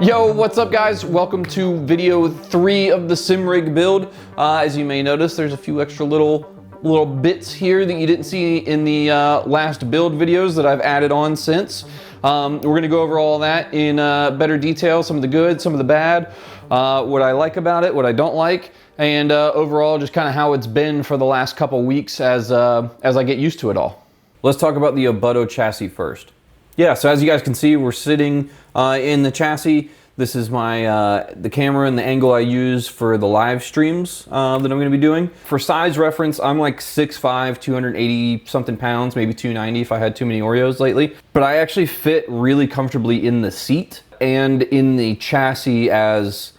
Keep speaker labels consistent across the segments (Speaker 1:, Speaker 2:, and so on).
Speaker 1: Yo, what's up guys? Welcome to video 3 of the sim rig build. As you may notice, there's a few extra little bits here that you didn't see in the last build videos that I've added on since. We're gonna go over all that in better detail, some of the good, some of the bad, what I like about it, what I don't like, and overall just kind of how it's been for the last couple weeks as I get used to it all. Let's talk about the Obutto chassis first. Yeah, so as you guys can see, we're sitting in the chassis. This is my the camera and the angle I use for the live streams that I'm going to be doing. For size reference, I'm like 6'5", 280 something pounds, maybe 290 if I had too many Oreos lately. But I actually fit really comfortably in the seat and in the chassis as,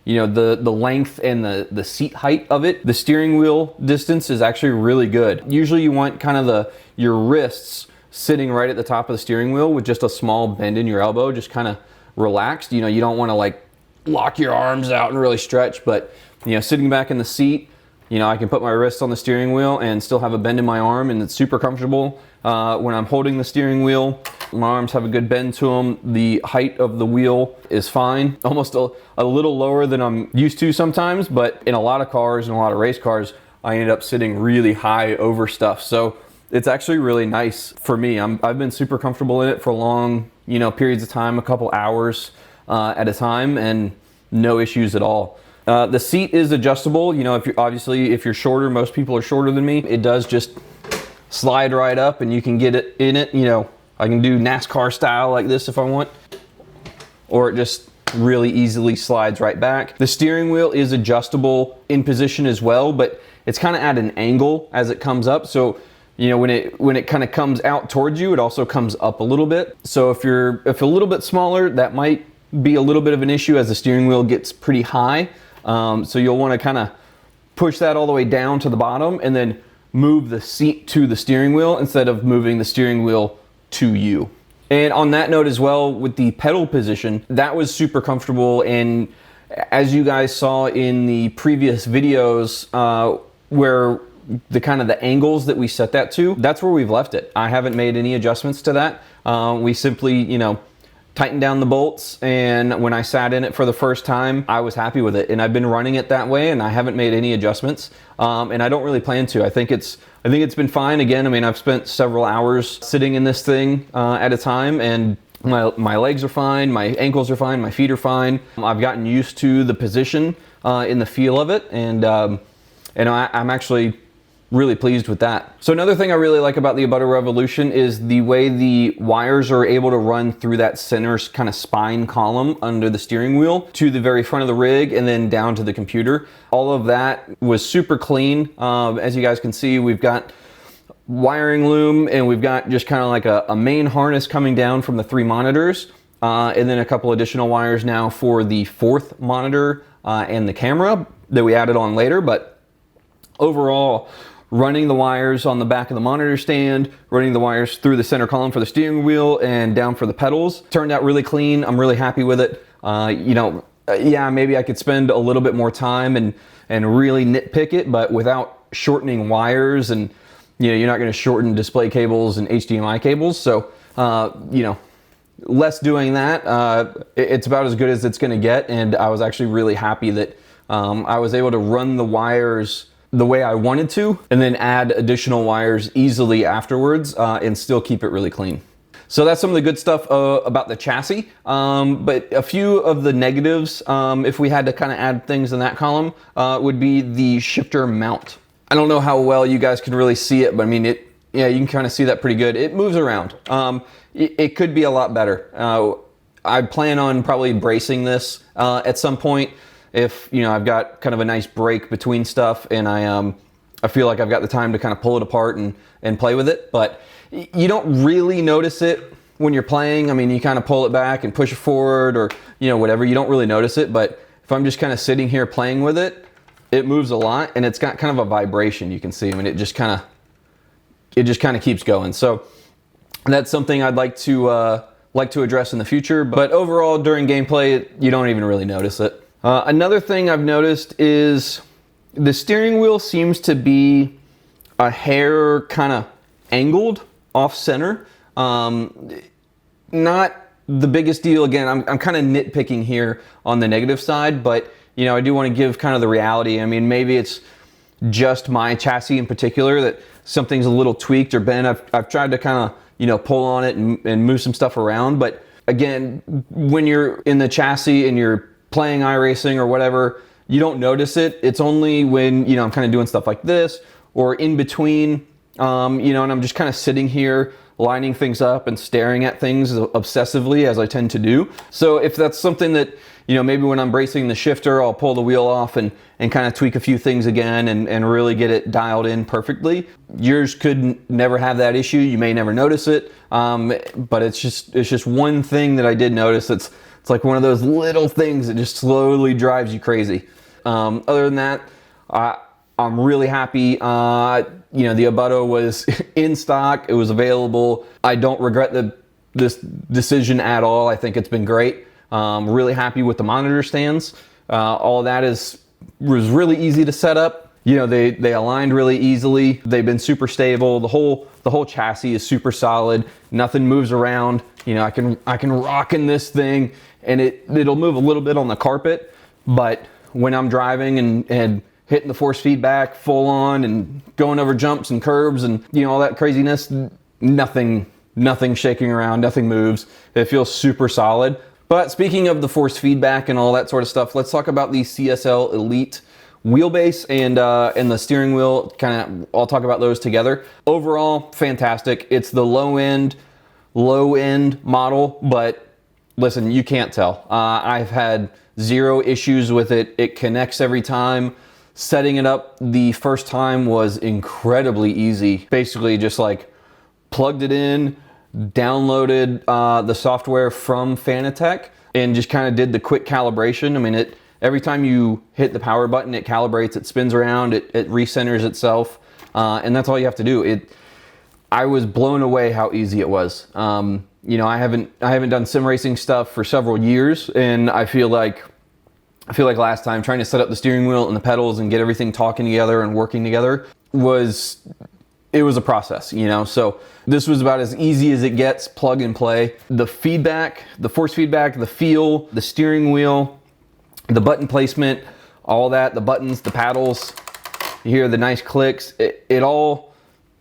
Speaker 1: you know, the length and the seat height of it. The steering wheel distance is actually really good. Usually you want kind of your wrists sitting right at the top of the steering wheel with just a small bend in your elbow, just kind of relaxed. You know, you don't want to like lock your arms out and really stretch, but you know, sitting back in the seat, you know, I can put my wrists on the steering wheel and still have a bend in my arm, and it's super comfortable. When I'm holding the steering wheel, my arms have a good bend to them. The height of the wheel is fine, almost a little lower than I'm used to sometimes, but in a lot of cars and a lot of race cars, I end up sitting really high over stuff. So it's actually really nice for me. I've been super comfortable in it for long, you know, periods of time, a couple hours at a time, and no issues at all. The seat is adjustable. You know, if you're shorter, most people are shorter than me. It does just slide right up, and you can get it in it. You know, I can do NASCAR style like this if I want, or it just really easily slides right back. The steering wheel is adjustable in position as well, but it's kind of at an angle as it comes up. So you know, when it kind of comes out towards you, it also comes up a little bit. So if you're a little bit smaller, that might be a little bit of an issue as the steering wheel gets pretty high. So you'll want to kind of push that all the way down to the bottom and then move the seat to the steering wheel instead of moving the steering wheel to you. And on that note as well, with the pedal position, that was super comfortable. And as you guys saw in the previous videos, where the kind of the angles that we set that to, that's where we've left it. I haven't made any adjustments to that. We simply, you know, tightened down the bolts, and when I sat in it for the first time, I was happy with it, and I've been running it that way, and I haven't made any adjustments, and I don't really plan to. I think it's been fine. Again, I mean, I've spent several hours sitting in this thing at a time, and my legs are fine, my ankles are fine, my feet are fine. I've gotten used to the position in the feel of it, and I'm actually really pleased with that. So another thing I really like about the Obutto R3volution is the way the wires are able to run through that center kind of spine column under the steering wheel to the very front of the rig and then down to the computer. All of that was super clean. As you guys can see, we've got wiring loom, and we've got just kind of like a main harness coming down from the 3 monitors, and then a couple additional wires now for the 4th monitor and the camera that we added on later. But overall, running the wires on the back of the monitor stand, running the wires through the center column for the steering wheel and down for the pedals, turned out really clean. I'm really happy with it. You know, yeah, maybe I could spend a little bit more time and really nitpick it, but without shortening wires, and you know, you're not going to shorten display cables and HDMI cables. So, you know, less doing that. It's about as good as it's going to get, and I was actually really happy that I was able to run the wires the way I wanted to, and then add additional wires easily afterwards, and still keep it really clean. So that's some of the good stuff about the chassis. But a few of the negatives, if we had to kind of add things in that column, would be the shifter mount. I don't know how well you guys can really see it, but I mean, yeah, you can kind of see that pretty good. It moves around. It could be a lot better. I plan on probably bracing this at some point, if you know, I've got kind of a nice break between stuff, and I feel like I've got the time to kind of pull it apart and play with it. But you don't really notice it when you're playing. I mean, you kind of pull it back and push it forward, or you know, whatever. You don't really notice it. But if I'm just kind of sitting here playing with it, it moves a lot, and it's got kind of a vibration. You can see. I mean, it just kind of keeps going. So that's something I'd like to address in the future. But overall, during gameplay, you don't even really notice it. Another thing I've noticed is the steering wheel seems to be a hair kind of angled off center. Not the biggest deal, again, I'm kind of nitpicking here on the negative side, but you know, I do want to give kind of the reality. I mean, maybe it's just my chassis in particular that something's a little tweaked or bent. I've tried to kind of, you know, pull on it and move some stuff around. But again, when you're in the chassis and you're playing iRacing or whatever, you don't notice it. It's only when, you know, I'm kind of doing stuff like this or in between, you know, and I'm just kind of sitting here lining things up and staring at things obsessively, as I tend to do. So if that's something that, you know, maybe when I'm bracing the shifter, I'll pull the wheel off and kind of tweak a few things again and really get it dialed in perfectly. Yours could never have that issue. You may never notice it, but it's just one thing that I did notice. It's like one of those little things that just slowly drives you crazy. Other than that, I'm really happy. You know, the Obutto was in stock. It was available. I don't regret this decision at all. I think it's been great. Really happy with the monitor stands. All of that was really easy to set up. You know, they aligned really easily. They've been super stable. The whole chassis is super solid. Nothing moves around. You know, I can rock in this thing and it'll move a little bit on the carpet, but when I'm driving and hitting the force feedback full on and going over jumps and curbs and, you know, all that craziness, nothing shaking around, nothing moves. It feels super solid. But speaking of the force feedback and all that sort of stuff, let's talk about the CSL Elite wheelbase and the steering wheel. I'll talk about those together. Overall, fantastic. It's the low end model, but listen, you can't tell. I've had zero issues with it. It connects every time. Setting it up the first time was incredibly easy. Basically just like plugged it in, downloaded the software from Fanatec and just kind of did the quick calibration. I mean, every time you hit the power button, it calibrates, it spins around, it recenters itself, and that's all you have to do. I was blown away how easy it was. You know, I haven't done sim racing stuff for several years, and I feel like last time trying to set up the steering wheel and the pedals and get everything talking together and working together was a process, you know. So this was about as easy as it gets, plug and play. The feedback, the force feedback, the feel, the steering wheel, the button placement, all that, the buttons, the paddles, you hear the nice clicks. It all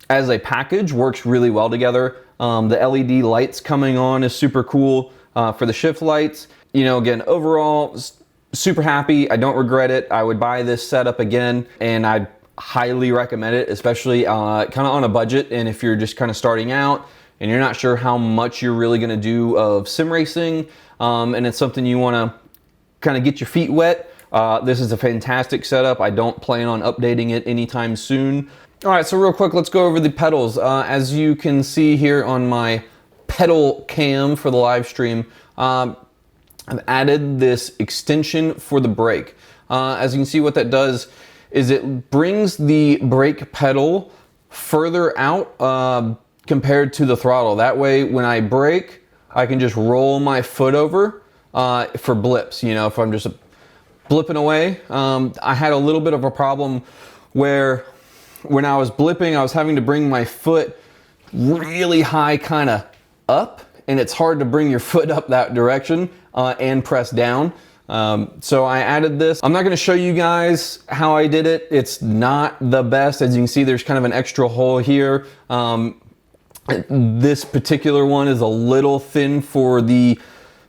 Speaker 1: as a package works really well together. The LED lights coming on is super cool for the shift lights. You know, again, overall, super happy. I don't regret it. I would buy this setup again, and I'd highly recommend it, especially kind of on a budget. And if you're just kind of starting out and you're not sure how much you're really going to do of sim racing, and it's something you want to kind of get your feet wet, this is a fantastic setup. I don't plan on updating it anytime soon. All right, so real quick, let's go over the pedals. As you can see here on my pedal cam for the live stream, I've added this extension for the brake. As you can see, what that does is it brings the brake pedal further out compared to the throttle. That way, when I brake, I can just roll my foot over for blips. You know, if I'm just blipping away. I had a little bit of a problem where when I was blipping, I was having to bring my foot really high kind of up, and it's hard to bring your foot up that direction and press down. So I added this. I'm not going to show you guys how I did it. It's not the best. As you can see, there's kind of an extra hole here. This particular one is a little thin for the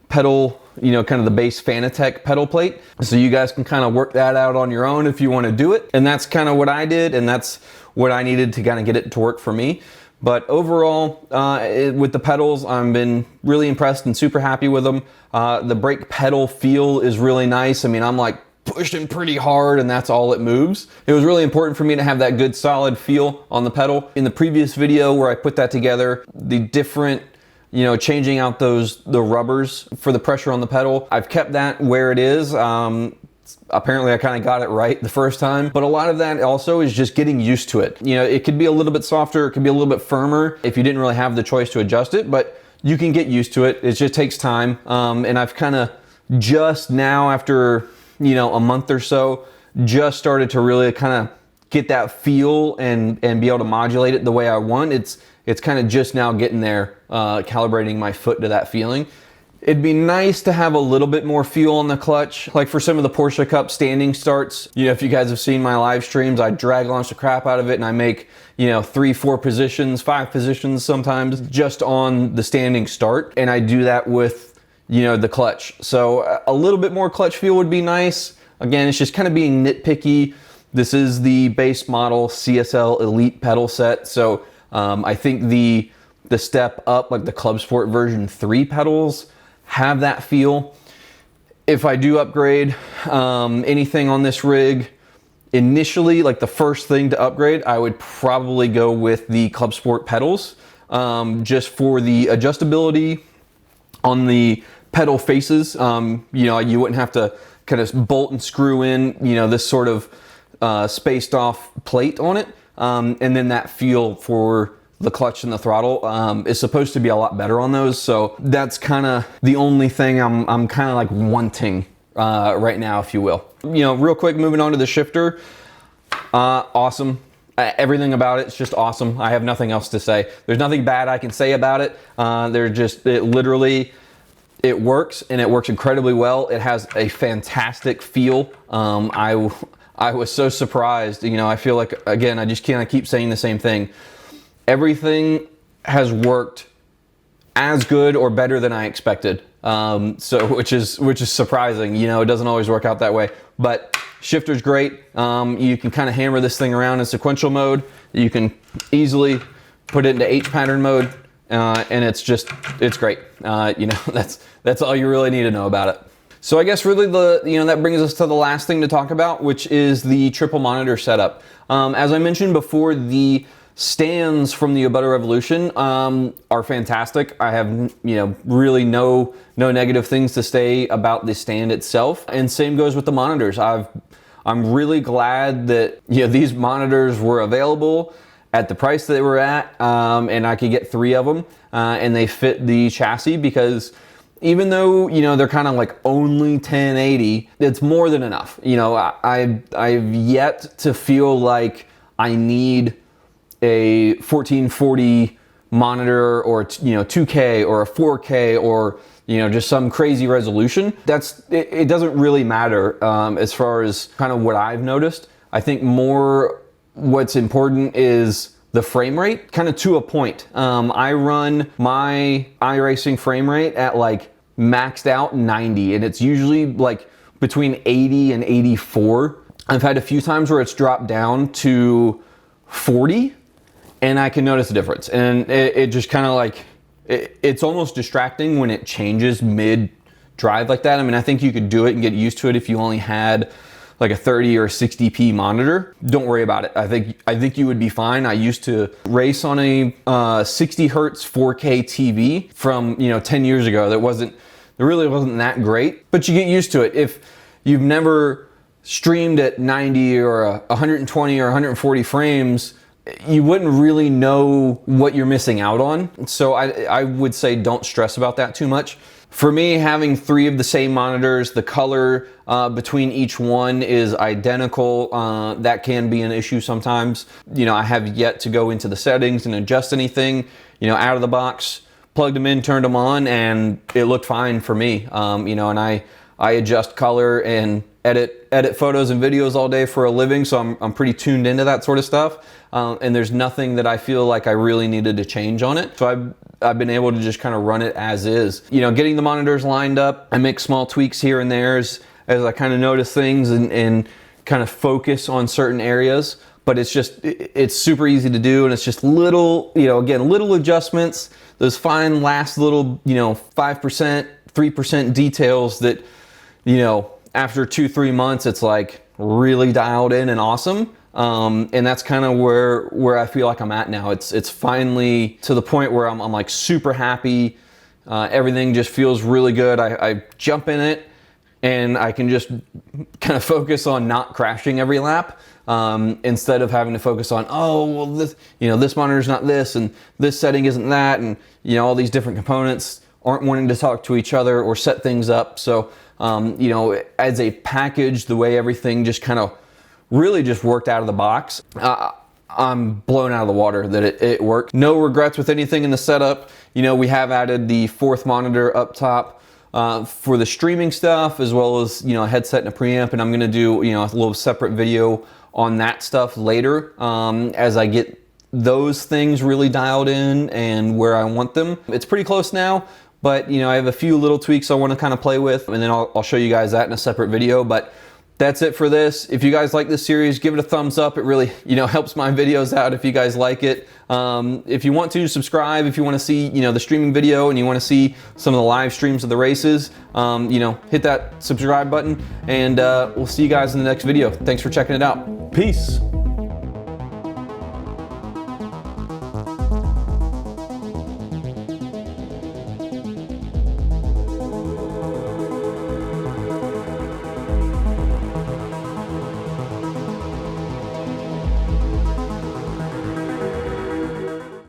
Speaker 1: pedal, you know, kind of the base Fanatec pedal plate. So you guys can kind of work that out on your own if you want to do it. And that's kind of what I did, and that's what I needed to kind of get it to work for me. But overall, with the pedals, I've been really impressed and super happy with them. The brake pedal feel is really nice. I mean, I'm like pushing pretty hard and that's all it moves. It was really important for me to have that good solid feel on the pedal. In the previous video where I put that together, the different, you know, changing out the rubbers for the pressure on the pedal, I've kept that where it is. Apparently I kind of got it right the first time, but a lot of that also is just getting used to it. You know, it could be a little bit softer, it could be a little bit firmer if you didn't really have the choice to adjust it, but you can get used to it. It just takes time. And I've kind of just now, after, you know, a month or so, just started to really kind of get that feel and be able to modulate it the way I want. It's kind of just now getting there, calibrating my foot to that feeling. It'd be nice to have a little bit more feel on the clutch. Like for some of the Porsche Cup standing starts, you know, if you guys have seen my live streams, I drag launch the crap out of it and I make, you know, 3, 4 positions, 5 positions sometimes just on the standing start. And I do that with, you know, the clutch. So a little bit more clutch feel would be nice. Again, it's just kind of being nitpicky. This is the base model CSL Elite pedal set. So I think the step up, like the Club Sport version 3 pedals, have that feel. If I do upgrade anything on this rig, initially, like the first thing to upgrade, I would probably go with the Club Sport pedals, just for the adjustability on the pedal faces. You know, you wouldn't have to kind of bolt and screw in, you know, this sort of spaced off plate on it. And then that feel for the clutch and the throttle is supposed to be a lot better on those. So that's kind of the only thing I'm kind of like wanting right now, if you will. You know, real quick, moving on to the shifter. Awesome. Everything about it's just awesome. I have nothing else to say. There's nothing bad I can say about it. It works, and it works incredibly well. It has a fantastic feel. I was so surprised. You know, I feel like, again, I just can't keep saying the same thing. Everything has worked as good or better than I expected. Which is surprising. You know, it doesn't always work out that way. But shifter's great. You can kind of hammer this thing around in sequential mode. You can easily put it into H pattern mode, and it's great. You know, that's all you really need to know about it. So I guess really that brings us to the last thing to talk about, which is the triple monitor setup. As I mentioned before, the stands from the Obutto R3volution are fantastic. I have, you know, really no negative things to say about the stand itself, and same goes with the monitors. I'm really glad that, you know, these monitors were available at the price that they were at, and I could get 3 of them, and they fit the chassis, because even though, you know, they're kind of like only 1080, it's more than enough. You know, I've yet to feel like I need a 1440 monitor, or, you know, 2K or a 4K, or, you know, just some crazy resolution. It doesn't really matter as far as kind of what I've noticed. I think more what's important is the frame rate, kind of to a point. I run my iRacing frame rate at like maxed out 90, and it's usually like between 80 and 84. I've had a few times where it's dropped down to 40, and I can notice the difference. And it just kind of like, it's almost distracting when it changes mid-drive like that. I mean, I think you could do it and get used to it if you only had like a 30 or 60p monitor. Don't worry about it. I think you would be fine. I used to race on a 60 hertz 4K TV from, you know, 10 years ago. It really wasn't that great, but you get used to it. If you've never streamed at 90 or 120 or 140 frames, you wouldn't really know what you're missing out on. So I would say don't stress about that too much. For me, having 3 of the same monitors, the color between each one is identical. That can be an issue sometimes. You know, I have yet to go into the settings and adjust anything, you know, out of the box. Plugged them in, turned them on, and it looked fine for me. You know, and I adjust color and edit photos and videos all day for a living, so I'm pretty tuned into that sort of stuff. And there's nothing that I feel like I really needed to change on it. So I've been able to just kind of run it as is. You know, getting the monitors lined up, I make small tweaks here and there as I kind of notice things and kind of focus on certain areas. But it's super easy to do, and it's just little, you know, again, little adjustments, those fine last little, you know, 5%, 3% details that, you know, after 2-3 months, it's like really dialed in and awesome. And that's kind of where I feel like I'm at now. It's finally to the point where I'm like super happy. Everything just feels really good. I jump in it, and I can just kind of focus on not crashing every lap, instead of having to focus on, oh, well, this monitor's not this, and this setting isn't that, and, you know, all these different components aren't wanting to talk to each other or set things up. So, you know, as a package, the way everything just kind of really just worked out of the box, I'm blown out of the water that it worked. No regrets with anything in the setup. You know, we have added the 4th monitor up top for the streaming stuff, as well as, you know, a headset and a preamp, and I'm gonna do, you know, a little separate video on that stuff later as I get those things really dialed in and where I want them. It's pretty close now, but you know, I have a few little tweaks I want to kind of play with, and then I'll show you guys that in a separate video. But that's it for this. If you guys like this series, give it a thumbs up. It really, you know, helps my videos out if you guys like it. If you want to subscribe, if you want to see, you know, the streaming video and you want to see some of the live streams of the races, you know, hit that subscribe button, and we'll see you guys in the next video. Thanks for checking it out. Peace.